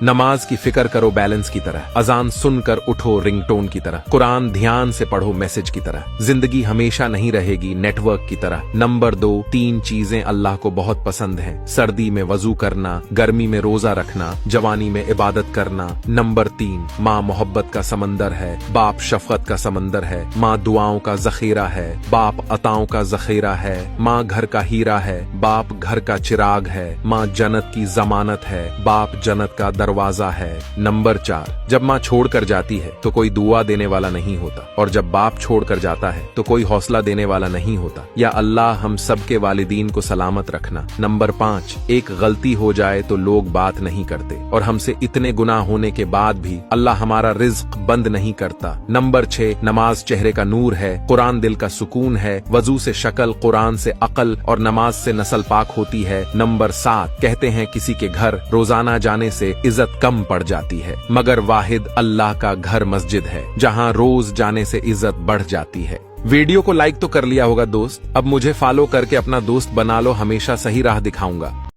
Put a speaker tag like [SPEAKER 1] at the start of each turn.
[SPEAKER 1] नमाज की फिक्र करो बैलेंस की तरह, अजान सुनकर उठो रिंगटोन की तरह, कुरान ध्यान से पढ़ो मैसेज की तरह, जिंदगी हमेशा नहीं रहेगी नेटवर्क की तरह। नंबर 2, 3 चीजें अल्लाह को बहुत पसंद हैं, सर्दी में वजू करना, गर्मी में रोजा रखना, जवानी में इबादत करना। नंबर 3, माँ मोहब्बत का समंदर है, बाप शफकत का समंदर है, माँ दुआओं का जखीरा है, बाप अताओं का जखीरा है, माँ घर का हीरा है, बाप घर का चिराग है, माँ जन्नत की जमानत है, बाप जन्नत का दरवाजा है। नंबर 4, जब माँ छोड़कर जाती है तो कोई दुआ देने वाला नहीं होता, और जब बाप छोड़कर जाता है तो कोई हौसला देने वाला नहीं होता। या अल्लाह हम सब के वालिदीन को सलामत रखना। नंबर 5, एक गलती हो जाए तो लोग बात नहीं करते, और हमसे इतने गुनाह होने के बाद भी अल्लाह हमारा रिज्क बंद नहीं करता। नंबर 6, नमाज चेहरे का नूर है, कुरान दिल का सुकून है, वजू से शक्ल, कुरान से अकल और नमाज से नस्ल पाक होती है। नंबर 7, कहते हैं किसी के घर रोजाना जाने से इज्जत कम पड़ जाती है, मगर वाहिद अल्लाह का घर मस्जिद है जहां रोज जाने से इज्जत बढ़ जाती है। वीडियो को लाइक तो कर लिया होगा दोस्त, अब मुझे फॉलो करके अपना दोस्त बना लो, हमेशा सही राह दिखाऊंगा।